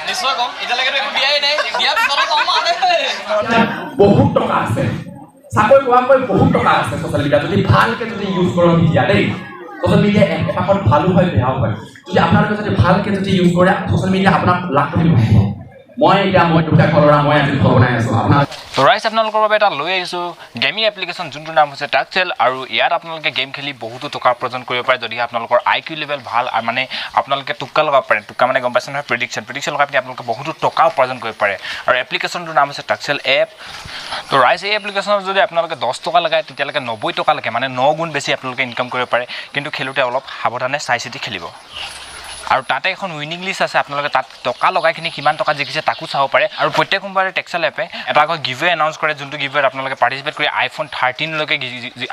নিশ্চয় কম এতিয়ালৈকে একো দিয়াই নাই দিয়াৰ পিছতে কম বহুত টকা আছে চাকৰি পোৱাকৈ বহুত টকা আছে ছ'চিয়েল মিডিয়া যদি ভালকৈ যদি ইউজ কৰক মিডিয়া দেই ছ'চিয়েল মিডিয়া এটা পথ ভালো হয় বেয়াও হয় যদি আপোনালোকে যদি ভালকৈ যদি ইউজ কৰে ছ'চিয়েল মিডিয়া আপোনাক লাখ কোটি আহিব মই দুটা ঘৰৰ মই আজি ঘৰ বনাই আছোঁ আপোনাৰ তো ৰাইজ আপোনালোকৰ বাবে এটা লৈ আহিছোঁ গেমিং এপ্লিকেশ্যন যোনটোৰ নাম হৈছে টাক্সেল আৰু ইয়াত আপোনালোকে গেম খেলি বহুতো টকা উপাৰ্জন কৰিব পাৰে যদিহে আপোনালোকৰ IQ লেভেল ভাল আৰু মানে আপোনালোকে টুক্কা লগাব পাৰে টুক্কা মানে গম পাইছে নহয় প্ৰেডিকশ্যন লগাই পিনি আপোনালোকে বহুতো টকা উপাৰ্জন কৰিব পাৰে আৰু এপ্লিকেশ্যনটোৰ নাম হৈছে টাক্সেল এপ তো ৰাইজ এই এপ্লিকেশ্যনত যদি আপোনালোকে 10 টকা লগায় তেতিয়ালৈকে 90 টকা লাগে মানে 9 গুণ বেছি আপোনালোকে ইনকাম কৰিব পাৰে কিন্তু খেলোঁতে অলপ সাৱধানে চাই চিতি খেলিব আৰু তাতে এখন উইনিং লিষ্ট আছে আপোনালোকে তাত টকা লগাইখিনি কিমান টকা জিকিছে তাকো চাব পাৰে আৰু প্ৰত্যেক সোমবাৰে টেক্সেল এপে এটা আকৌ গিভৱে এনাউন্স কৰে যোনটো গিভৱেত আপোনালোকে পাৰ্টিচিপেট কৰি iPhone 13 লৈকে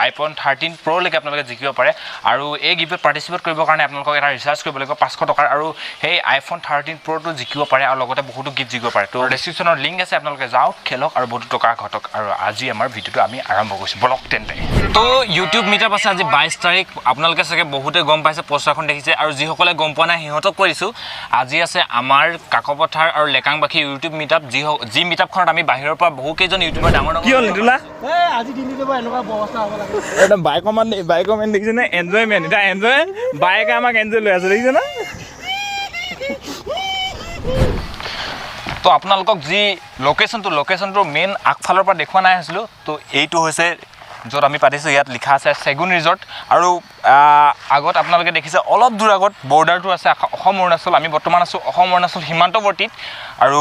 iPhone 13 Pro লৈকে আপোনালোকে জিকিব পাৰে আৰু এই গিভৱেত পাৰ্টিচিপেট কৰিবৰ কাৰণে আপোনালোকক এটা ৰিচাৰ্জ কৰিব লাগিব 500 টকাৰ আৰু সেই iPhone 13 Pro টো জিকিব পাৰে আৰু লগতে বহুতো গিফ্ট জিকিব পাৰে তো ডেসক্ৰিপচনৰ লিংক আছে আপোনালোকে যাওক খেলক আৰু বহুতো টকা ঘটক আৰু আজি আমাৰ ভিডিওটো আমি আৰম্ভ কৰিছোঁ বলক তেন্তে তো ইউটিউব মিটআপ আছে আজি 22 তাৰিখ আপোনালোকে চাগে বহুতে গম পাইছে পোষ্টাৰখন দেখিছে আৰু যিসকলে গম পোৱা নাই সিহঁতক কৈছোঁ আজি আছে আমাৰ কাকপথাৰ আৰু লেকাংবাখী ইউটিউব মিটআপ যি মিটআপখনত আমি বাহিৰৰ পৰা বহু কেইজন ইউটিউবাৰ ডাঙৰ কি হ'ল নিতুলা আজি দিন দিব এনেকুৱা ব্যৱস্থা হ'ব লাগে একদম বাইকমান দেখিছে নে এনজয়মেণ্ট এটা এনজয় বাইকে আমাক এনজয় লৈ আছে দেখিছে না তো আপোনালোকক যি লোকেশ্যনটো মেইন আগফালৰ পৰা দেখুৱা নাই আছিলোঁ তো এইটো হৈছে য'ত আমি পাতিছোঁ ইয়াত লিখা আছে চেগুন ৰিজৰ্ট আৰু আগত আপোনালোকে দেখিছে অলপ দূৰ আগত বৰ্ডাৰটো আছে অসম অৰুণাচল আমি বৰ্তমান আছোঁ অসম অৰুণাচল সীমান্তৱৰ্তীত আৰু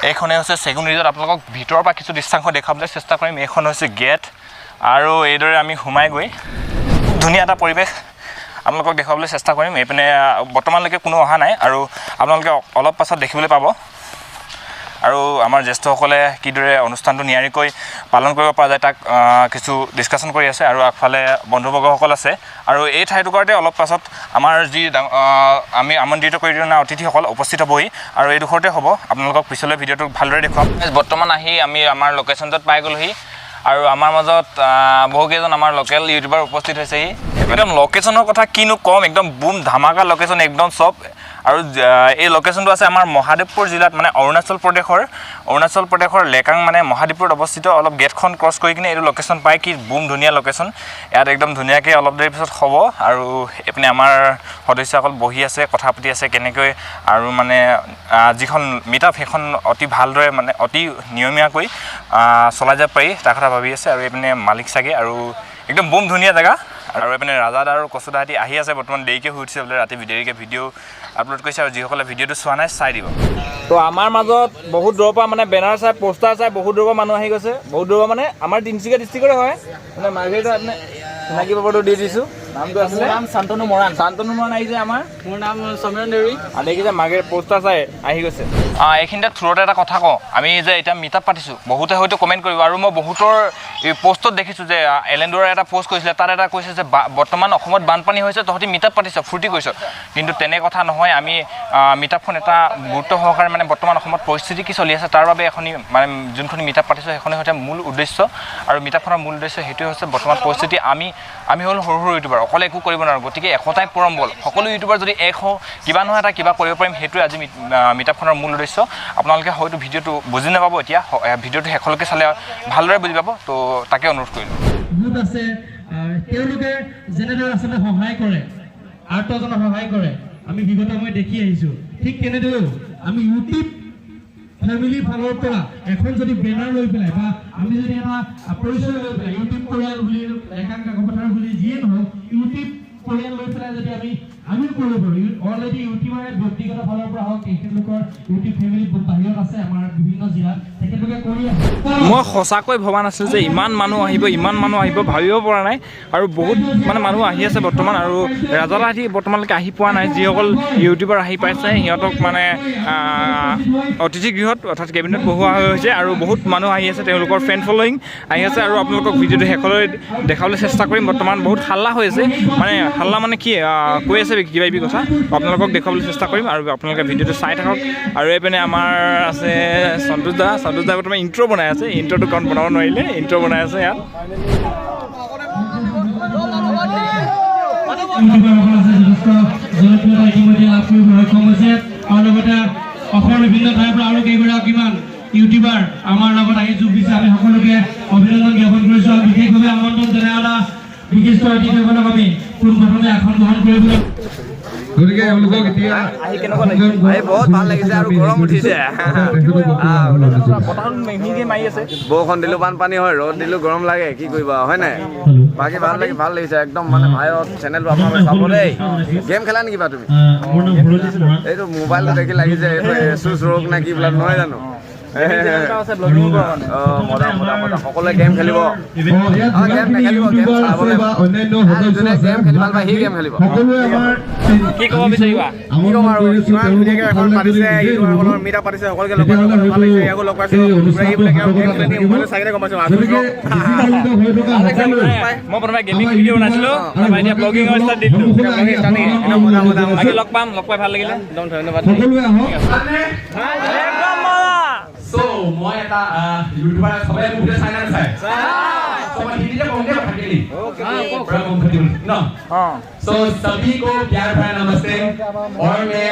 এইখনে হৈছে চেগুন ৰিজৰ্ট আপোনালোকক ভিতৰৰ পৰা কিছু দৃশ্যাংশ দেখাবলৈ চেষ্টা কৰিম এইখন হৈছে গেট আৰু এইদৰে আমি সোমাই গৈ ধুনীয়া এটা পৰিৱেশ আপোনালোকক দেখুৱাবলৈ চেষ্টা কৰিম এইপিনে বৰ্তমানলৈকে কোনো অহা নাই আৰু আপোনালোকে অলপ পাছত দেখিবলৈ পাব আৰু আমাৰ জ্যেষ্ঠসকলে কিদৰে অনুষ্ঠানটো নিয়াৰিকৈ পালন কৰিব পৰা যায় তাক কিছু ডিছকাশ্যন কৰি আছে আৰু আগফালে বন্ধুবৰ্গসকল আছে আৰু এই ঠাইটুকুৰাতে অলপ পাছত আমাৰ যি আমি আমন্ত্ৰিত কৰি দিয়া অতিথিসকল উপস্থিত হ'বহি আৰু এই ডোখৰতে হ'ব আপোনালোকক পিছলৈ ভিডিঅ'টো ভালদৰে দেখুৱাম বৰ্তমান আহি আমি আমাৰ লোকেশ্যনটোত পাই গ'লোহি আৰু আমাৰ মাজত বহুকেইজন আমাৰ লোকেল ইউটিউবাৰ উপস্থিত হৈছেহি একদম লোকেশ্যনৰ কথা কিনো কম একদম বুম ধামাকা লোকেশ্যন একদম চব আৰু এই লোকেশ্যনটো আছে আমাৰ মহাদেৱপুৰ জিলাত মানে অৰুণাচল প্ৰদেশৰ লেকাং মানে মহাদেৱপুৰত অৱস্থিত অলপ গেটখন ক্ৰছ কৰি কিনে এইটো লোকেশ্যন পায় কি বুম ধুনীয়া লোকেশ্যন ইয়াত একদম ধুনীয়াকৈ অলপ দেৰি পিছত হ'ব আৰু এইপিনে আমাৰ সদস্যসকল বহি আছে কথা পাতি আছে কেনেকৈ আৰু মানে যিখন মিটআপ সেইখন অতি ভালদৰে মানে অতি নিয়মীয়াকৈ চলাই যাব পাৰি তাৰ কথা ভাবি আছে আৰু এইপিনে মালিক চাগে আৰু একদম বুম ধুনীয়া জেগা আৰু এইপিনে ৰাজাদা আৰু কচুদাহাতি আহি আছে বৰ্তমান দেৰিকৈ শুই উঠিছে বোলে ৰাতি দেৰিকৈ ভিডিঅ' আপলোড কৰিছে আৰু যিসকলে ভিডিঅ'টো চোৱা নাই চাই দিব তো আমাৰ মাজত বহুত দূৰৰ পৰা মানে বেনাৰ চাই পোষ্টাৰ চাই বহুত দূৰৰ পৰা মানুহ আহি গৈছে বহুত দূৰৰ মানে আমাৰ তিনিচুকীয়া ডিষ্ট্ৰিক্টৰে হয় মানে মাৰ্ঘেৰিটা আপুনি চিনাকি পাবতো দি দিছোঁ নামটো আছিলে নাম শান্তনু মৰাণ আহিছে আমাৰ মোৰ নাম সমীৰণ দেউৰী আৰু দেখিছে মাৰ্ঘেৰিটা পোষ্টাৰ চাই আহি গৈছে এইখিনিতে থ্ৰুতে এটা কথা কওঁ আমি যে এতিয়া মিটআপ পাতিছোঁ বহুতে হয়তো কমেণ্ট কৰিব আৰু মই বহুতৰ এই পোষ্টত দেখিছোঁ যে এলেণ্ডৰে এটা পোষ্ট কৰিছিলে তাত এটা কৈছে যে বৰ্তমান অসমত বানপানী হৈছে তহঁতি মিটআপ পাতিছ ফূৰ্তি কৰিছ কিন্তু তেনে কথা নহয় আমি মিটআপখন এটা গুৰুত্ব সহকাৰে মানে বৰ্তমান অসমত পৰিস্থিতি কি চলি আছে তাৰ বাবে এখনি মানে যোনখন মিটআপ পাতিছোঁ সেইখনেই হৈছে মূল উদ্দেশ্য আৰু মিটআপখনৰ মূল উদ্দেশ্য সেইটোৱে হৈছে বৰ্তমান পৰিস্থিতি আমি হ'ল সৰু ইউটিউবাৰ অকলে একো কৰিব নোৱাৰোঁ গতিকে একতাই পৰম বল সকলো ইউটিউবাৰ যদি এক হওঁ কিবা নহয় এটা কিবা কৰিব পাৰিম সেইটোৱে আজি মিটআপখনৰ মূল উদ্দেশ্য আপোনালোকে হয়তো ভিডিঅ'টো বুজি নাপাব এতিয়া ভিডিঅ'টো শেষলৈকে চালে ভালদৰে বুজি পাব তো তাকে অনুৰোধ কৰিলোঁ আছে তেওঁলোকে যেনেদৰে আচলতে সহায় কৰে আৰ্তজনক সহায় কৰে আমি বিগত মই দেখি আহিছোঁ ঠিক তেনেদৰেও আমি ইউটিউব ফেমিলি ফালৰ পৰা এখন যদি বেনাৰ লৈ পেলাই বা আমি যদি এটা পৰিচয় লৈ পেলাই ইউটিউব পৰিয়াল বুলি লেকাং কাকপথাৰ বুলি যিয়ে নহওক ইউটিউব পৰিয়াল লৈ পেলাই যদি আমি কৰিব পাৰোঁ অলৰেডি ইউটিউবাৰে ব্যক্তিগত ফালৰ পৰা হওক তেখেতলোকৰ ইউটিউব ফেমিলি বাহিৰত আছে আমাৰ বিভিন্ন জিলাত তেখেতলোকে কৰি আছে মই সঁচাকৈ ভবা নাছিলোঁ যে ইমান মানুহ আহিব ভাবিব পৰা নাই আৰু বহুত মানে মানুহ আহি আছে বৰ্তমান আৰু ৰাজাদাহাতি বৰ্তমানলৈকে আহি পোৱা নাই যিসকল ইউটিউবাৰ আহি পাইছে সিহঁতক মানে অতিথি গৃহত অৰ্থাৎ কেবিনেট বহোৱা হৈছে আৰু বহুত মানুহ আহি আছে তেওঁলোকৰ ফেন ফলোয়িং আহি আছে আৰু আপোনালোকক ভিডিঅ'টো শেষলৈ দেখাবলৈ চেষ্টা কৰিম বৰ্তমান বহুত হাল্লা হৈ আছে মানে হাল্লা মানে কি কৈ আছে কিবা কিবি কথা আপোনালোকক দেখুৱাবলৈ চেষ্টা কৰিম আৰু আপোনালোকে ভিডিঅ'টো চাই থাকক আৰু এইপিনে আমাৰ আছে সন্তোষ দা বৰ্তমান ইণ্ট্ৰ' বনাই আছে ইণ্ট্ৰ'টো কাৰণ বনাব নোৱাৰিলে ইণ্ট্ৰ' বনাই আছে ইয়াত অসমৰ বিভিন্ন ঠাইৰ পৰা আৰু কেইগৰাকীমান ইউটিউবাৰ আমাৰ লগত আহি যোগ দিছে আমি সকলোকে অভিনন্দন জ্ঞাপন কৰিছোঁ আৰু বিশেষভাৱে আমন্ত্ৰণ জনাই অনা বিশিষ্ট অতিথিসকলক আমি পোনপ্ৰথমে আসন গ্ৰহণ কৰিবলৈ গতিকে এওঁলোকক এতিয়া বহুত ভাল লাগিছে আৰু গৰম উঠিছে বৰষুণ দিলোঁ বানপানী হয় ৰ'দ দিলোঁ গৰম লাগে কি কৰিবা হয় নাই বাকী ভাল লাগিছে একদম মানে ভাইৰত চেনেলটো আপোনালোকে চাব দেই গেম খেলা নেকি বা তুমি এইটো মোবাইলটো দেখি লাগিছে এইটো এচুচ ৰোগ নে কি বোলা নহয় জানো সকলোৱে গেম খেলিব গেম নেখেলিব গেম চাবলৈ গেম খেলি ভাল পায় সি গেম খেলিব কি ক'ব বিচাৰিবা কি ক'ম আৰু ইমান ধুনীয়াকৈ এখন পাতিছে ইউটিউবাৰসকলৰ মিট আপ পাতিছে সকলোকে লগ পাইছোঁ ভাল লাগিছে ইয়াকো লগ পাইছোঁ গেম খেলি মোবাইলত চাই গম পাইছোঁ মই প্ৰথমে গেমিং ভিডিঅ' বনাইছিলোঁ এতিয়া ব্লগিং ষ্টাৰ্ট দিলোঁ বাকী লগ পাই ভাল লাগিলে একদম ধন্যবাদ So, মই এটা ইউটিউবাৰ সবাই মোক চাই না চাই সবাই হিন্দীতে কম দিয়া কথা কেলি बड़ा कंफर्टेबल ना सो सभी को प्यार भरा नमस्ते और मैं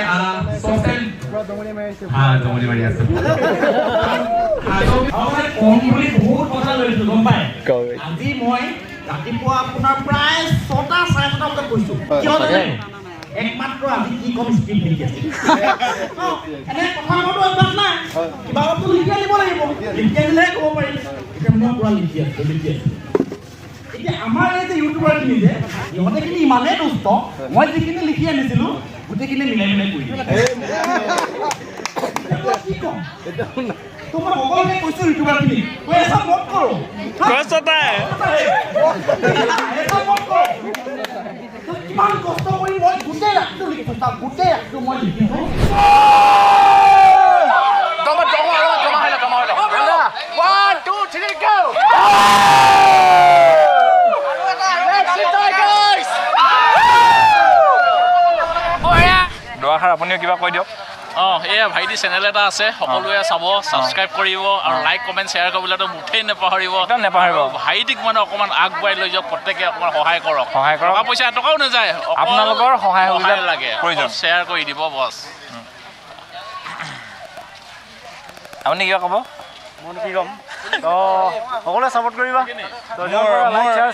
सोशल हां दोमनी बढ़िया से हां तो আমাৰ কমপ্লিট বহুত কথা লৈছো গম পায় আজি মই ৰাতিপুৱা আপোনাৰ প্ৰায় 6টা 6:30 বজাত কৈছো কিয় জানে একমাত্ৰ আজি কি কম স্পিড লিখি আছে এনে কথা মতো অভ্যাস নাই কিবা বস্তু লিখি আনিব লাগিব লিখি আনিলে ক'ব পাৰিম এতিয়া মই পুৰা লিখি আছে এতিয়া আমাৰ এই যে ইউটিউবাৰখিনি যে ইহঁতেখিনি ইমানেই দুষ্ট মই যিখিনি লিখি আনিছিলোঁ গোটেইখিনি মিলাই কৰি কি কম তোমাৰ সকলোকে কৈছোঁ ইউটিউবাৰখিনি তই এসব মত কৰ কৈছ তাই এসব মত কৰ কিমান কষ্ট কৰি মই গোটেই ৰাতিটো লিখিছোঁ তাৰ গোটেই ৰাতিটো মই লিখিছোঁ One, two, three, go! দুআষাৰ আপুনিও কিবা কৈ দিয়ক এয়া ভাইটি চেনেল এটা আছে সকলোৱে চাব ছাবস্ক্ৰাইব কৰিব আৰু লাইক কমেণ্ট শ্বেয়াৰ কৰিবলৈতো মুঠেই নেপাহৰিব ভাইটিক মানে অকণমান আগবঢ়াই লৈ যাওক প্ৰত্যেকে অকণমান সহায় কৰক টকা পইচা এটকাও নাযায় আপোনালোকৰ সহায় লাগে প্ৰয়োজন শ্বেয়াৰ কৰি দিব বছ আপুনি কিবা ক'ব মই কি ক'ম তো সকলোৱে ছাপোৰ্ট কৰিবা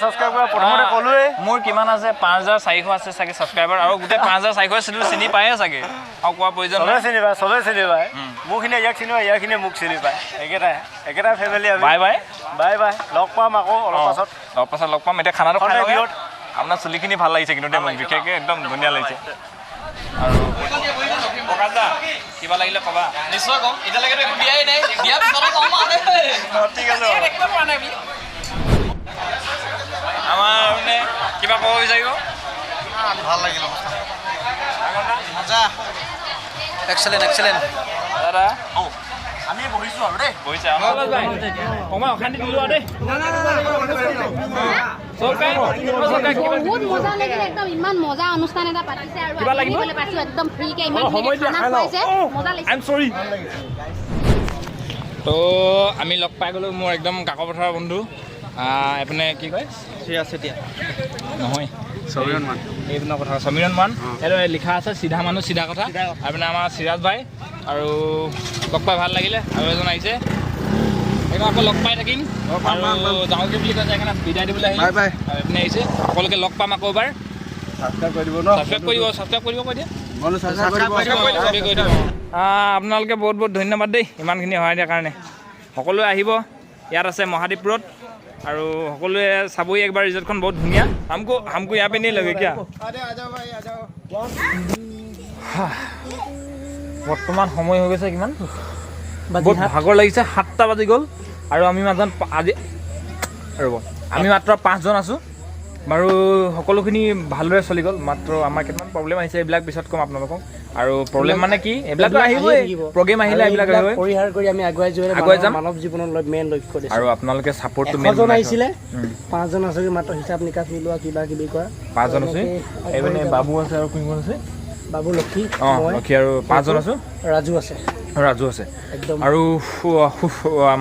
ছাবস্ক্ৰাইব কৰা প্ৰথমতে ক'লোৱেই মোৰ কিমান আছে 5400 আছে চাগে ছাবস্ক্ৰাইবাৰ আৰু গোটেই 5400 চিনি পায়ে চাগে আৰু কোৱা প্ৰয়োজন চবেই চিনি পায় মোৰখিনি ইয়াক চিনি পায় ইয়াৰখিনিয়ে মোক চিনি পায় একেটাই ফেমিলি আমি বাই লগ পাম আকৌ অলপ পাছত লগ পাম এতিয়া খানাটো খাই লওঁ আপোনাৰ চুলিখিনি ভাল লাগিছে কিন্তু দেই মোক বিশেষকৈ একদম ধুনীয়া লাগিছে আৰু কিবা লাগিলে ক'বা নিশ্চয় কম এতিয়ালৈকেতো একো দিয়াই নাই দিয়াৰ পিছতো কম ঠিক আছে আমাৰ মানে কিবা ক'ব বিচাৰিব ভাল লাগিল মজা এক্সেলেণ্ট দাদা আমি বহিছোঁ আৰু দেই বহিছে অকণমান অশান্তি দিলোঁ আৰু দেই বহুত মজা লাগিলে একদম ইমান মজা অনুষ্ঠান এটা পাতিছে আৰু আমি পাইছোঁ একদম ফ্ৰীকে ইমান খানা খুৱাইছে মজা লাগিছে তো আমি লগ পাই গ'লোঁ মোৰ একদম কাকপথাৰৰ বন্ধু এইপিনে কি কয় নহয় এইপিনৰ কথা সমীৰণ মান এইটো লিখা আছে চিধা মানুহ চিধা কথা এইপিনে আমাৰ চিৰাজ ভাই আৰু লগ পাই ভাল লাগিলে আৰু এজন আহিছে এইবাৰ আকৌ লগ পাই থাকিম আৰু যাওঁগৈ বুলি কৈছে সেইকাৰণে বিদায় দিবলৈ আহিলে এইপিনে আহিছে সকলোকে লগ পাম আকৌ এবাৰ ছাবস্ক্ৰাইব কৰিব কৈ দিয়া আপোনালোকে বহুত বহুত ধন্যবাদ দেই ইমানখিনি সহায় দিয়াৰ কাৰণে সকলোৱে আহিব ইয়াত আছে মহাদ্বীপুৰত আৰু সকলোৱে চাবই একবাৰ ৰিজৰ্টখন বহুত ধুনীয়া हमको यहाँ पे नहीं लगे क्या বৰ্তমান সময় হৈ গৈছে কিমান বহুত ভাগৰ লাগিছে 7টা বাজি গ'ল আৰু আমি মাত্ৰ 5জন আছোঁ বাৰু সকলোখিনি ভালদৰে চলি গ'ল মাত্ৰ আমাৰ কেইটামান প্ৰব্লেম আহিছে এইবিলাক পিছত ক'ম আপোনালোকক আৰু প্ৰব্লেম মানে কি এইবিলাক আহিবই প্ৰগ্ৰেম আহিলে এইবিলাক আহিবই পৰিহাৰ কৰি আমি আগুৱাই যাম মানৱ জীৱনৰ মেইন লক্ষ্য দিছে আৰু আপোনালোকে ছাপোৰ্টটো মেইন আহিছিলে 5জন আছে মাত্ৰ হিচাপ নিকাচ মিলোৱা কিবা কিবি কৰা 5জন আছে এইপিনে বাবু আছে আৰু কোন আছে বাবু লক্ষী লক্ষী আৰু 5জন আছো ৰাজু আছে ৰাজু আছে আৰু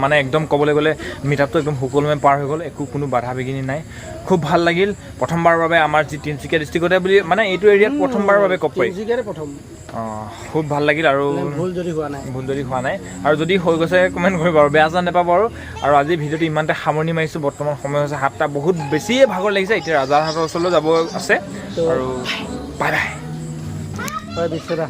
মানে একদম ক'বলৈ গ'লে মিটআপটো একদম সুকলমে পাৰ হৈ গ'ল একো কোনো বাধা বিঘিনি নাই খুব ভাল লাগিল প্ৰথমবাৰৰ বাবে আমাৰ যি তিনিচুকীয়া ডিষ্ট্ৰিক্টতে বুলি মানে এইটো এৰিয়াত প্ৰথমবাৰৰ বাবে ক'ব পাৰি খুব ভাল লাগিল আৰু ভুল যদি হোৱা নাই আৰু যদি হৈ গৈছে কমেণ্ট কৰিব আৰু বেয়া যেন নাপাব আৰু আজি ভিডিঅ'টো ইমানতে সামৰণি মাৰিছোঁ বৰ্তমান সময় হৈছে 7টা বহুত বেছিয়ে ভাগৰ লাগিছে এতিয়া ৰাজাৰহাটৰ ওচৰলৈ যাব আছে আৰু বাই বাই বিশ্বদা